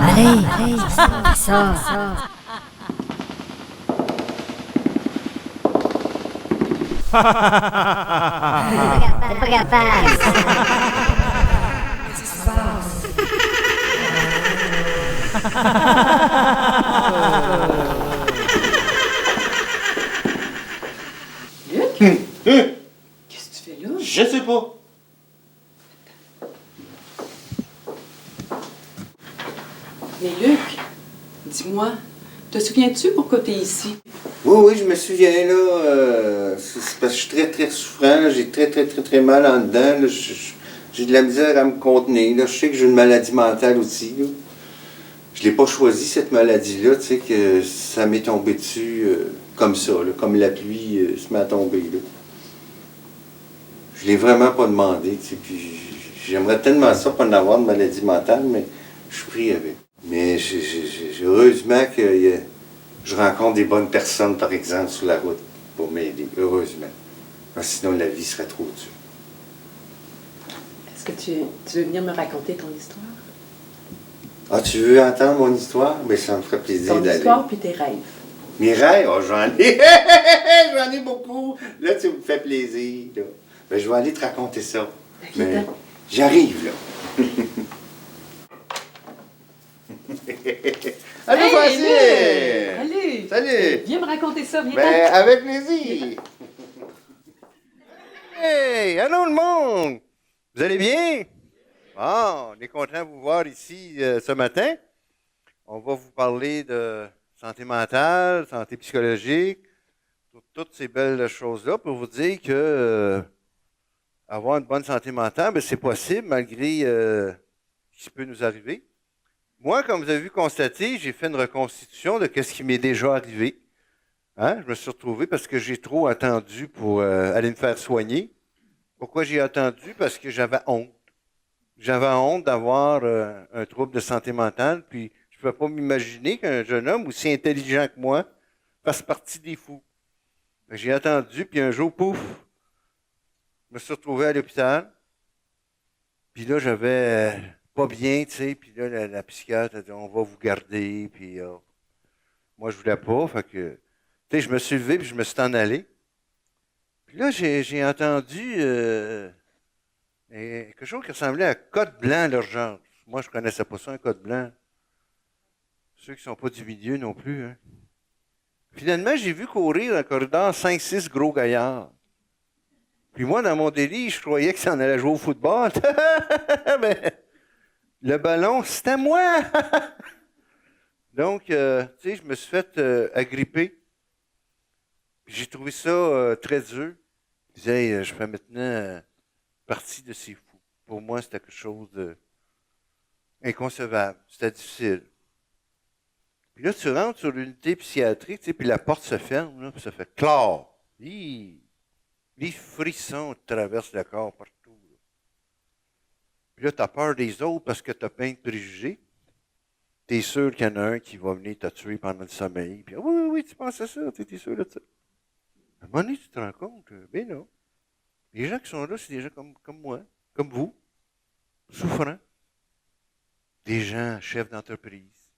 Allez, ça. T'es pas capable. Luc? Qu'est-ce que tu fais là? Je sais pas. Mais Luc, dis-moi, te souviens-tu pourquoi t'es ici? Oui, je me souviens, là. C'est parce que je suis très, très souffrant. Là. J'ai très mal en dedans. Là. J'ai de la misère à me contenir. Là. Je sais que j'ai une maladie mentale aussi. Là. Je l'ai pas choisi, cette maladie-là. Tu sais, que ça m'est tombé dessus comme ça, là, comme la pluie se met à tomber. Là. Je l'ai vraiment pas demandé. Tu sais, puis j'aimerais tellement ça pas en avoir de maladie mentale, mais je suis pris avec. Mais heureusement que je rencontre des bonnes personnes, par exemple, sur la route pour m'aider. Heureusement. Parce que sinon, la vie serait trop dure. Est-ce que tu veux venir me raconter ton histoire? Ah, tu veux entendre mon histoire? Bien, ça me ferait plaisir Ton d'aller. histoire puis tes rêves. Mes rêves? Oh, j'en ai. J'en ai beaucoup. Là, tu me fais plaisir. Là. Ben, je vais aller te raconter ça. Ok, Ben, j'arrive, là. Allô, hey, Basile! Allez! Salut! Viens me raconter ça, viens. Ben, avec plaisir! Hey! Allô, le monde! Vous allez bien? Bon, on est content de vous voir ici ce matin. On va vous parler de santé mentale, santé psychologique, toutes ces belles choses-là pour vous dire que avoir une bonne santé mentale, ben, c'est possible malgré ce qui peut nous arriver. Moi, comme vous avez vu constater, j'ai fait une reconstitution de ce qui m'est déjà arrivé. Hein? Je me suis retrouvé parce que j'ai trop attendu pour aller me faire soigner. Pourquoi j'ai attendu? Parce que j'avais honte. J'avais honte d'avoir un trouble de santé mentale, puis je ne pouvais pas m'imaginer qu'un jeune homme aussi intelligent que moi fasse partie des fous. J'ai attendu, puis un jour, pouf, je me suis retrouvé à l'hôpital. Puis là, j'avais pas bien, tu sais, puis là, la psychiatre a dit, on va vous garder, puis moi, je voulais pas, fait que, tu sais, je me suis levé, puis je me suis en allé. Puis là, j'ai entendu quelque chose qui ressemblait à code blanc à l'urgence. Moi, je connaissais pas ça, un code blanc. Ceux qui sont pas du milieu non plus, hein. Finalement, j'ai vu courir dans le corridor 5-6 gros gaillards. Puis moi, dans mon délit, je croyais que ça en allait jouer au football. Mais le ballon, c'était moi! Donc, tu sais, je me suis fait agripper. J'ai trouvé ça très dur. Je disais, hey, je fais maintenant partie de ces fous. Pour moi, c'était quelque chose d'inconcevable. C'était difficile. Puis là, tu rentres sur l'unité psychiatrique, tu sais, puis la porte se ferme, là, puis ça fait clair. Les frissons te traversent le corps partout. Là. Puis là, tu as peur des autres parce que tu as plein de préjugés. Tu es sûr qu'il y en a un qui va venir te tuer pendant le sommeil. Puis, oui, tu penses à ça, tu es sûr de ça. À un moment donné, tu te rends compte, ben non. Les gens qui sont là, c'est des gens comme moi, comme vous, souffrants. Des gens chefs d'entreprise,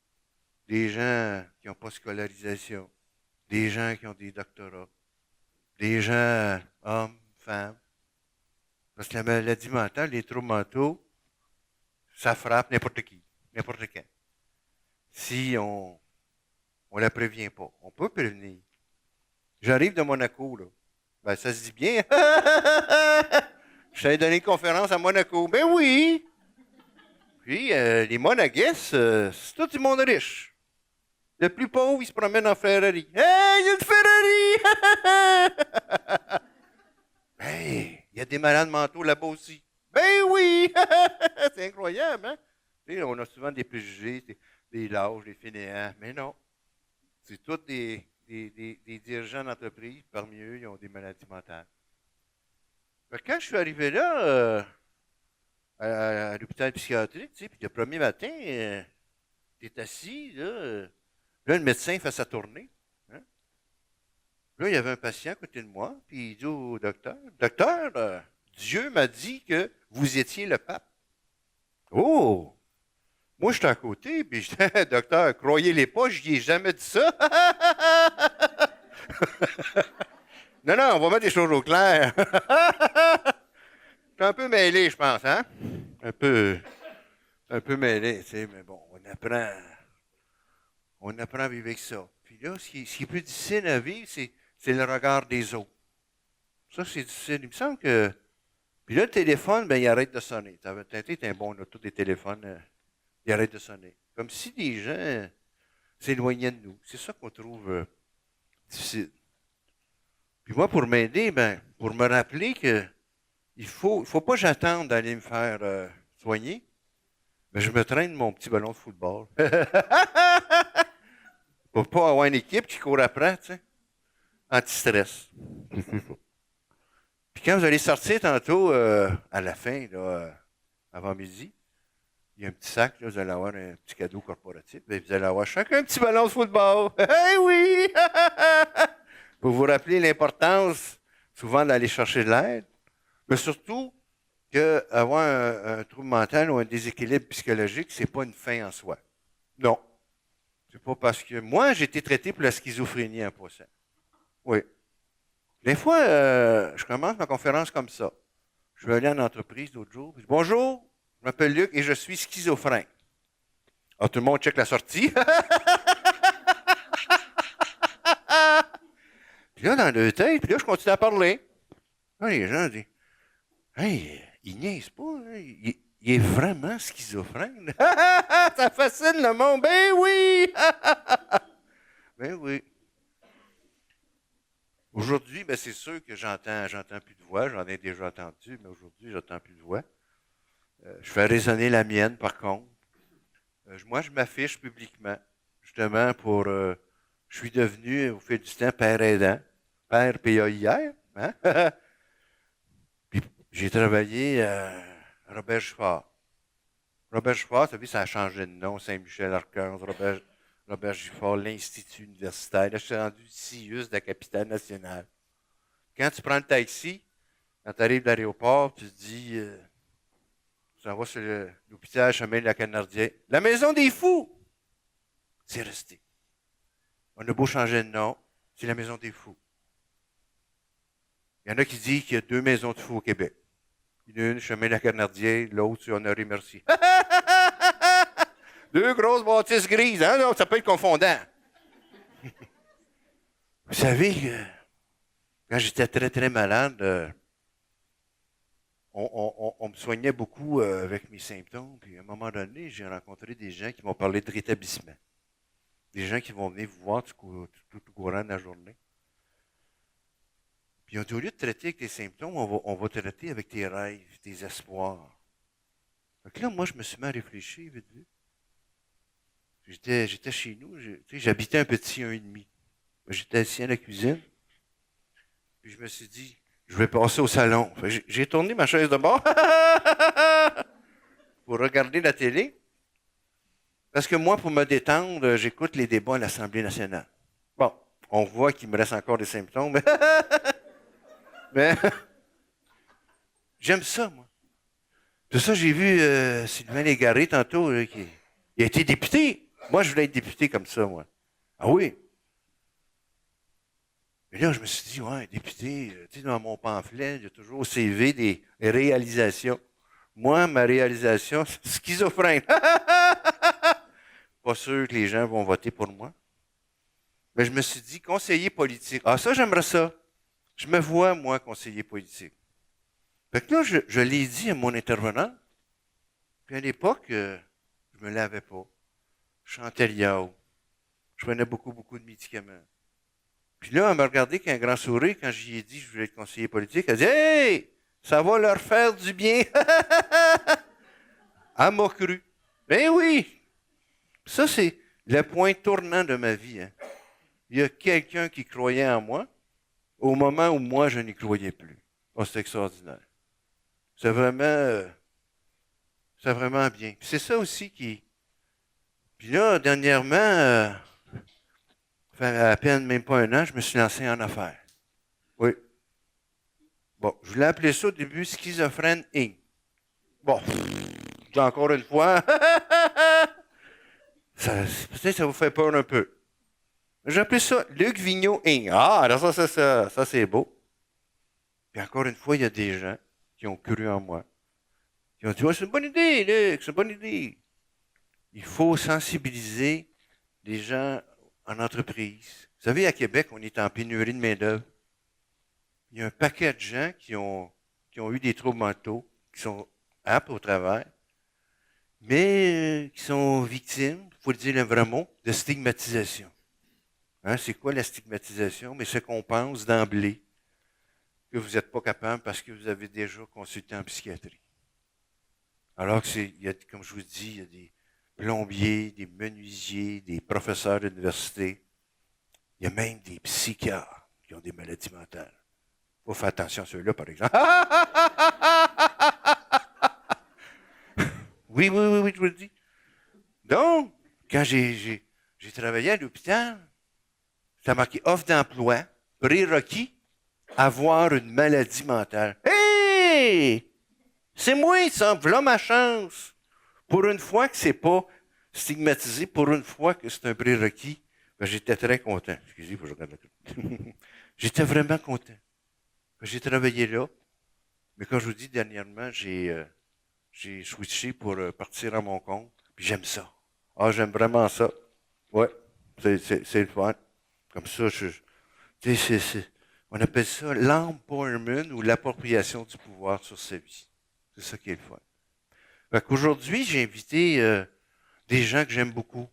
des gens qui n'ont pas de scolarisation, des gens qui ont des doctorats, des gens, hommes, femmes. Parce que la maladie mentale, les troubles mentaux, ça frappe n'importe qui, n'importe quand. Si on ne la prévient pas, on peut prévenir. J'arrive de Monaco, là. Ben, ça se dit bien. Je suis allé donner une conférence à Monaco. Ben oui! Puis, les Monégasques, c'est tout du monde riche. Le plus pauvre, il se promène en Ferrari. Hey, il y a une Ferrari! Hey, il y a des malades mentaux là-bas aussi. Ben oui! C'est incroyable, hein? Tu sais, on a souvent des préjugés, des lâches, des fainéants. Mais non. C'est tous des dirigeants d'entreprise. Parmi eux, ils ont des maladies mentales. Fait que quand je suis arrivé là, à l'hôpital psychiatrique, tu sais, puis le premier matin, tu es assis, là, le médecin fait sa tournée. Hein? Là, il y avait un patient à côté de moi, puis il dit au docteur, docteur, Dieu m'a dit que vous étiez le pape. Oh! Moi, j'étais à côté, puis j'étais, docteur, croyez-les pas, je n'y ai jamais dit ça. Non, non, on va mettre les choses au clair. Je suis un peu mêlé, je pense, hein? Un peu mêlé, tu sais, mais bon, on apprend à vivre avec ça. Puis là, ce qui est plus difficile à vivre, c'est le regard des autres. Ça, c'est difficile. Il me semble que. Puis là, le téléphone, ben, il arrête de sonner. T'es un bon auto des téléphones, il arrête de sonner. Comme si des gens s'éloignaient de nous. C'est ça qu'on trouve difficile. Puis moi, pour m'aider, ben, pour me rappeler que il faut pas que j'attende d'aller me faire soigner, ben, je me traîne mon petit ballon de football. Pour pas avoir une équipe qui court après, tu sais. Anti-stress. Puis quand vous allez sortir tantôt, à la fin, là, avant midi, il y a un petit sac, là, vous allez avoir un petit cadeau corporatif. Bien, vous allez avoir chacun un petit ballon de football. Eh oui! Pour vous rappeler l'importance, souvent, d'aller chercher de l'aide, mais surtout qu'avoir un trouble mental ou un déséquilibre psychologique, c'est pas une fin en soi. Non. C'est pas parce que moi, j'ai été traité pour la schizophrénie en passant. Oui. Des fois, je commence ma conférence comme ça. Je vais aller en entreprise l'autre jour. Je dis, bonjour, je m'appelle Luc et je suis schizophrène. Alors, tout le monde check la sortie. Puis là, dans le tête, puis là, je continue à parler. Là, les gens disent, hey, il niaise pas, hein, il est vraiment schizophrène. Ça fascine le monde. Ben oui! Ben oui. Aujourd'hui, ben c'est sûr que j'entends plus de voix. J'en ai déjà entendu, mais aujourd'hui, j'entends plus de voix. Je fais résonner la mienne, par contre. Moi, je m'affiche publiquement, justement pour... je suis devenu, au fil du temps, père aidant. Père P-A-I-R. Hein? Puis j'ai travaillé à Robert Giffard. Robert Giffard, ça a changé de nom. Saint-Michel-Archange, Robert Giffard, l'Institut universitaire. Là, je suis rendu CIUS de la capitale nationale. Quand tu prends le taxi, quand tu arrives de l'aéroport, tu te dis, tu t'en vas sur l'hôpital chemin de la Canardière. La maison des fous! C'est resté. On a beau changer de nom, c'est la maison des fous. Il y en a qui disent qu'il y a 2 maisons de fous au Québec. Une, chemin de la Canardière, l'autre, sur Honoré-Mercier. 2 grosses bâtisses grises, hein? Non, ça peut être confondant. Vous savez, quand j'étais très, très malade, on me soignait beaucoup avec mes symptômes. Puis à un moment donné, j'ai rencontré des gens qui m'ont parlé de rétablissement. Des gens qui vont venir vous voir tout au courant de la journée. Puis au lieu de traiter avec tes symptômes, on va traiter avec tes rêves, tes espoirs. Donc là, moi, je me suis mis à réfléchir, vite, vite. J'étais chez nous, j'habitais un petit 1,5. J'étais assis à la cuisine. Puis je me suis dit, je vais passer au salon. J'ai tourné ma chaise de bord pour regarder la télé. Parce que moi, pour me détendre, j'écoute les débats à l'Assemblée nationale. Bon, on voit qu'il me reste encore des symptômes. Mais j'aime ça, moi. De ça, j'ai vu Sylvain Légaré tantôt, il a été député. Moi, je voulais être député comme ça, moi. Ah oui? Mais là, je me suis dit, ouais, député, tu sais, dans mon pamphlet, il y a toujours au CV des réalisations. Moi, ma réalisation, c'est schizophrène. Pas sûr que les gens vont voter pour moi. Mais je me suis dit, conseiller politique. Ah, ça, j'aimerais ça. Je me vois, moi, conseiller politique. Fait que là, je l'ai dit à mon intervenant. Puis à l'époque, je me lavais pas. Je chantais le yao. Je prenais beaucoup, beaucoup de médicaments. Puis là, elle m'a regardé avec un grand sourire quand j'y ai dit que je voulais être conseiller politique. Elle a dit, hey, ça va leur faire du bien. Elle m'a cru. Ben oui. Ça, c'est le point tournant de ma vie. Hein. Il y a quelqu'un qui croyait en moi au moment où moi, je n'y croyais plus. Oh, c'est extraordinaire. C'est vraiment bien. Puis c'est ça aussi qui... Puis là, dernièrement, fait à peine même pas 1 an, je me suis lancé en affaires. Oui. Bon, je voulais appeler ça au début schizophrène Inc. Bon, encore une fois, peut-être que ça vous fait peur un peu. J'ai appelé ça Luc Vigneault Inc. Ah, alors ça c'est beau. Puis encore une fois, il y a des gens qui ont cru en moi. Qui ont dit, ouais, c'est une bonne idée, Luc, c'est une bonne idée. Il faut sensibiliser les gens en entreprise. Vous savez, à Québec, on est en pénurie de main-d'œuvre. Il y a un paquet de gens qui ont eu des troubles mentaux, qui sont aptes au travail, mais qui sont victimes, il faut le dire le vrai mot, de stigmatisation. Hein, c'est quoi la stigmatisation? Mais c'est qu'on pense d'emblée que vous n'êtes pas capable parce que vous avez déjà consulté en psychiatrie. Alors que comme je vous dis, il y a des plombiers, des menuisiers, des professeurs d'université. Il y a même des psychiatres qui ont des maladies mentales. Il faut faire attention à ceux-là, par exemple. Oui, je vous le dis. Donc, quand j'ai travaillé à l'hôpital, ça marqué offre d'emploi, prérequis, avoir une maladie mentale. Hey! C'est moi, ça, voilà ma chance. Pour une fois que c'est pas stigmatisé, pour une fois que c'est un prérequis, ben, j'étais très content. Excusez, faut que je regarde la J'étais vraiment content. J'ai travaillé là, mais quand je vous dis dernièrement, j'ai switché pour partir à mon compte, puis j'aime ça. Ah, j'aime vraiment ça. Ouais, c'est le fun. Comme ça, on appelle ça l'empowerment ou l'appropriation du pouvoir sur sa vie. C'est ça qui est le fun. Fait qu'aujourd'hui, j'ai invité des gens que j'aime beaucoup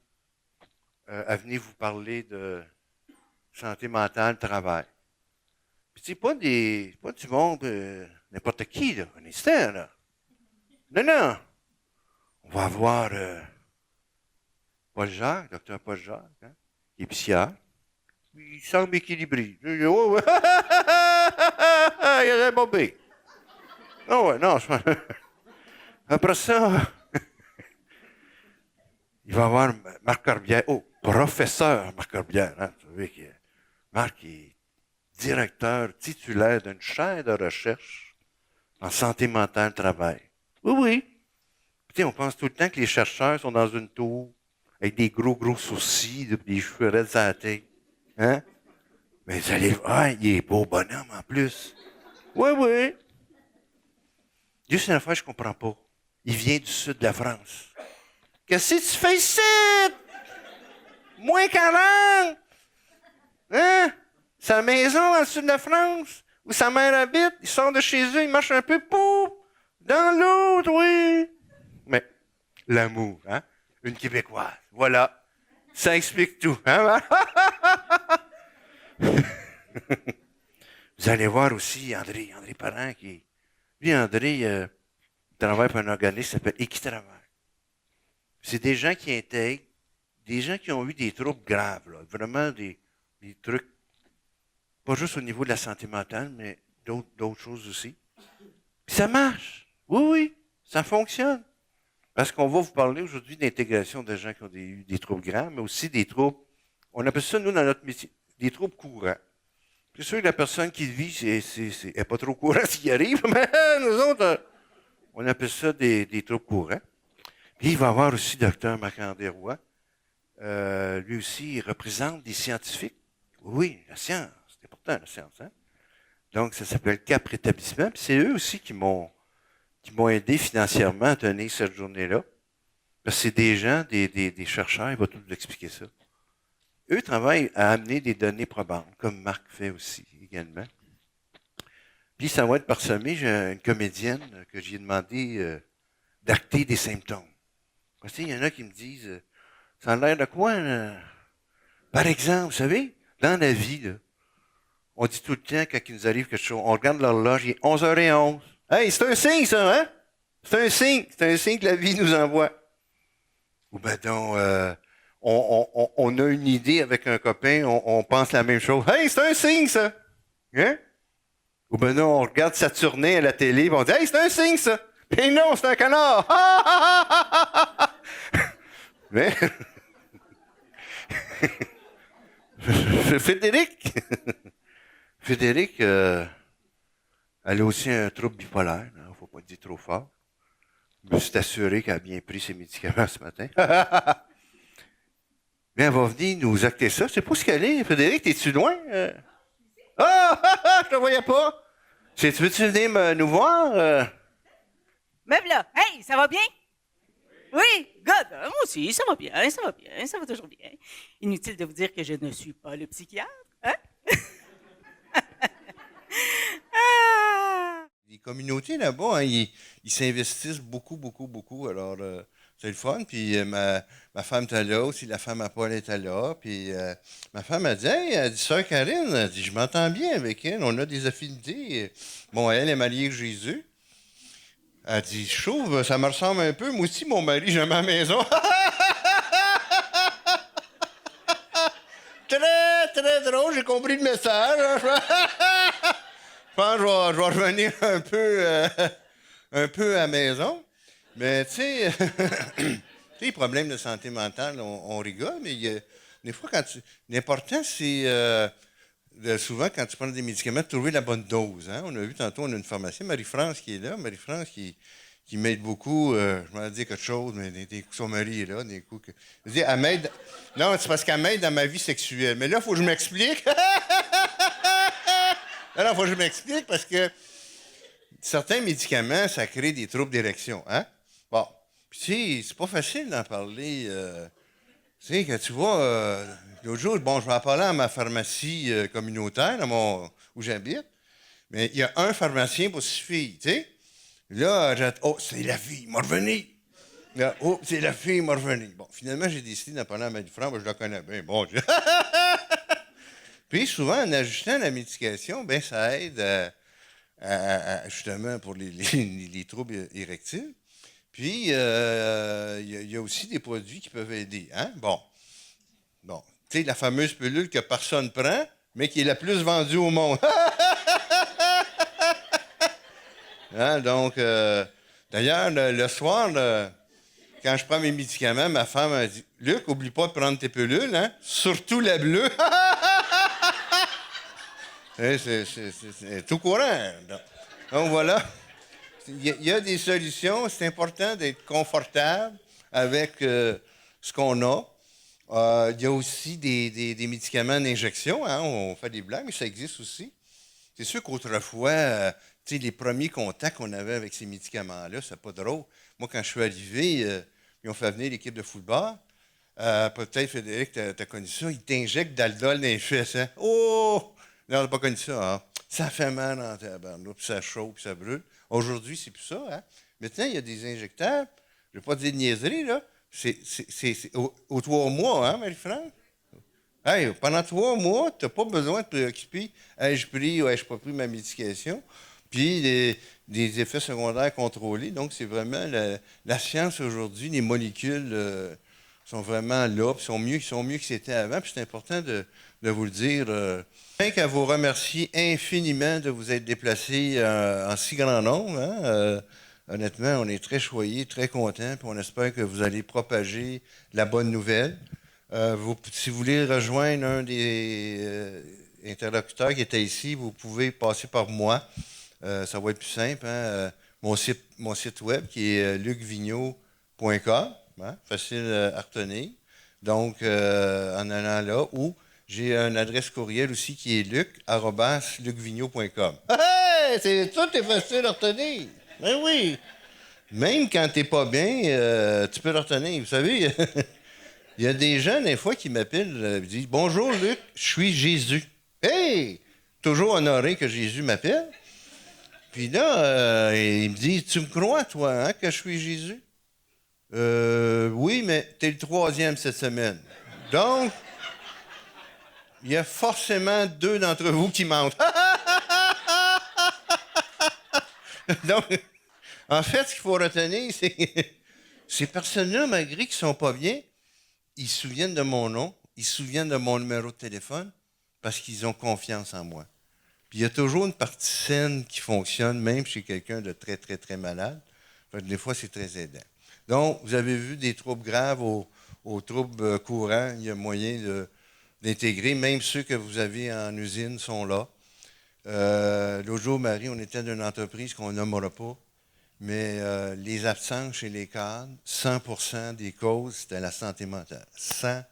à venir vous parler de santé mentale, travail. Puis c'est pas du monde, n'importe qui, là, un instant, là. Non. On va avoir Paul Jacques, docteur Paul Jacques, hein, qui est psychiatre. Il semble équilibré. Oh, ouais. Il a bombé. Non, ouais, non. Après ça, il va y avoir Marc Corbière. Oh, professeur Marc Corbière. Hein, vous savez que Marc est directeur titulaire d'une chaire de recherche en santé mentale travail. Oui. Puis, on pense tout le temps que les chercheurs sont dans une tour avec des gros sourcils, des cheveux raides sur la tête. Hein? Mais vous allez voir, il est beau bonhomme en plus. Oui. Juste une fois, je comprends pas. Il vient du sud de la France. Qu'est-ce que tu fais ici? Moins 40! Hein? Sa maison dans le sud de la France, où sa mère habite, il sort de chez eux, il marche un peu, pouf! Dans l'autre, oui! Mais, l'amour, hein? Une Québécoise. Voilà. Ça explique tout, hein? Vous allez voir aussi André Parent qui... Lui, André, travaille pour un organisme qui s'appelle Équitravail. C'est des gens qui intègrent, des gens qui ont eu des troubles graves, là, vraiment des trucs, pas juste au niveau de la santé mentale, mais d'autres choses aussi. Puis ça marche. Oui, ça fonctionne. Parce qu'on va vous parler aujourd'hui d'intégration de gens qui ont eu des troubles graves, mais aussi des troubles, on appelle ça, nous, dans notre métier, des troubles courants. C'est sûr que la personne qui le vit, elle n'est pas trop courant ce qui arrive, mais nous autres, on appelle ça des troubles courants. Puis il va y avoir aussi Dr. Marc-André Roy. Lui aussi, il représente des scientifiques. Oui, la science, c'est important la science. Hein? Donc, ça s'appelle Cap Rétablissement. Puis c'est eux aussi qui m'ont aidé financièrement à tenir cette journée-là. Parce que c'est des gens, des chercheurs, il va tout vous expliquer ça. Eux travaillent à amener des données probantes, comme Marc fait aussi également. Puis ça va être parsemé, j'ai une comédienne que j'ai demandé d'acter des symptômes. Parce qu'il y en a qui me disent, ça a l'air de quoi? Là? Par exemple, vous savez, dans la vie, là, on dit tout le temps, quand il nous arrive quelque chose, on regarde l'horloge, il est 11h11. Hey, c'est un signe, ça, hein? C'est un signe que la vie nous envoie. Ou ben donc, on a une idée avec un copain, on pense la même chose. Hey, c'est un signe, ça! Hein? Ou ben non, on regarde Saturnin à la télé, on dit, hey, c'est un signe, ça! Mais non, c'est un canard! Mais, Frédéric, Elle a aussi un trouble bipolaire, il ne faut pas le dire trop fort. Je me suis assuré qu'elle a bien pris ses médicaments ce matin. Mais elle va venir nous acter ça. Je sais pas ce qu'elle est. Frédéric, es-tu loin? Je te voyais pas. Veux-tu venir nous voir? Même là, hey, ça va bien? Oui, good. Moi aussi, ça va bien, ça va toujours bien. Inutile de vous dire que je ne suis pas le psychiatre, hein? Ah! Les communautés là-bas, hein, ils s'investissent beaucoup, beaucoup, beaucoup. Alors, c'est le fun. Puis ma femme était là aussi, la femme à Paul était là. Puis ma femme a dit, hey, elle dit, Sœur Karine, elle dit, je m'entends bien avec elle, on a des affinités. Bon, elle est mariée avec Jésus. Elle dit, je trouve, ça me ressemble un peu. Moi aussi, mon mari, j'ai à ma maison. Très, très drôle, j'ai compris le message. Je pense que je vais revenir un peu à la maison. Mais tu sais, les problèmes de santé mentale, on rigole, mais des fois, l'important, c'est souvent, quand tu prends des médicaments, de trouver la bonne dose. Hein? On a vu tantôt, on a une pharmacienne, Marie-France, qui est là. Marie-France qui m'aide beaucoup. Je m'en dis quelque chose, mais des coups, son mari est là, des coups que. Je dis, elle m'aide. Non, c'est parce qu'elle m'aide dans ma vie sexuelle. Mais là, il faut que je m'explique. Alors, il faut que je m'explique parce que certains médicaments, ça crée des troubles d'érection. Hein? Bon. Puis, tu sais, c'est pas facile d'en parler. Tu sais, quand tu vois, l'autre jour, bon, je vais en parler à ma pharmacie communautaire, où j'habite, mais il y a un pharmacien pour 6 filles, tu sais. Là, oh, c'est la fille, m'a revenu. Là, oh, c'est la fille, m'a revenu. Bon, finalement, j'ai décidé d'en parler à ma franc, je la connais bien. Bon, Puis souvent, en ajustant la médication, ben ça aide justement pour les troubles érectiles. Puis, il y a aussi des produits qui peuvent aider. Hein? Bon. Tu sais, la fameuse pilule que personne prend, mais qui est la plus vendue au monde. Hein? Donc, d'ailleurs, le soir, quand je prends mes médicaments, ma femme a dit, Luc, oublie pas de prendre tes pilules, hein? Surtout la bleue. C'est tout courant. Donc voilà. Il y a des solutions. C'est important d'être confortable avec ce qu'on a. Il y a aussi des médicaments d'injection. Hein? On fait des blagues, mais ça existe aussi. C'est sûr qu'autrefois, les premiers contacts qu'on avait avec ces médicaments-là, c'est pas drôle. Moi, quand je suis arrivé, ils ont fait venir l'équipe de football. Peut-être, Frédéric, tu as connu ça. Ils t'injectent d'Aldol dans les fesses. Hein? Oh! Non, on n'a pas connu ça. Hein? Ça fait mal dans ta barbe, puis ça chauffe, puis ça brûle. Aujourd'hui, c'est plus ça. Hein? Maintenant, il y a des injectables. Je ne vais pas dire de niaiserie, là. C'est aux 3 mois, hein, Marie-France? Hey, pendant 3 mois, tu n'as pas besoin de te préoccuper. Ai-je pris ou ai-je pas pris ma médication? Puis, des effets secondaires contrôlés. Donc, c'est vraiment la science aujourd'hui. Les molécules sont vraiment là, puis ils sont mieux que c'était avant. Puis, c'est important de vous le dire. Je tiens qu'à vous remercier infiniment de vous être déplacés en si grand nombre. Hein? Honnêtement, on est très choyés, très contents, puis on espère que vous allez propager la bonne nouvelle. Si vous voulez rejoindre un des interlocuteurs qui était ici, vous pouvez passer par moi. Ça va être plus simple. Hein? Mon site web qui est lucvigneault.com. Hein? Facile à retenir. Donc, en allant là, ou j'ai une adresse courriel aussi qui est luc@lucvigneault.com. Hey! Tout est facile à retenir. Ben oui. Même quand tu n'es pas bien, tu peux le retenir. Vous savez, il y a des gens, des fois, qui m'appellent et disent « Bonjour, Luc, je suis Jésus. » Hey! Toujours honoré que Jésus m'appelle. Puis là, il me dit « Tu me crois, toi, hein, que je suis Jésus? » Oui, mais tu es le 3e cette semaine. Donc, il y a forcément 2 d'entre vous qui mentent. Donc, en fait, ce qu'il faut retenir, c'est que ces personnes-là, malgré qu'ils ne sont pas bien, ils se souviennent de mon nom, ils se souviennent de mon numéro de téléphone parce qu'ils ont confiance en moi. Puis il y a toujours une partie saine qui fonctionne, même chez quelqu'un de très, très, très malade. Fait que des fois, c'est très aidant. Donc, vous avez vu des troubles graves aux troubles courants, il y a moyen d'intégrer. Même ceux que vous avez en usine sont là. L'autre jour, Marie, on était dans une entreprise qu'on nommera pas, mais les absences chez les cadres, 100% des causes, c'était la santé mentale. 100%.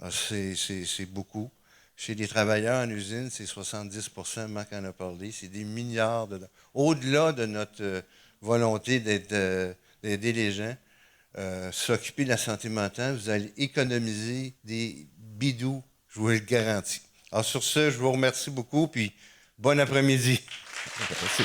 Alors, c'est beaucoup. Chez les travailleurs en usine, c'est 70%, Marc en a parlé, c'est des milliards de dollars. Au-delà de notre volonté d'aider les gens, s'occuper de la santé mentale, vous allez économiser des bidous, je vous le garantis. Alors sur ce, je vous remercie beaucoup, puis bon après-midi. Merci.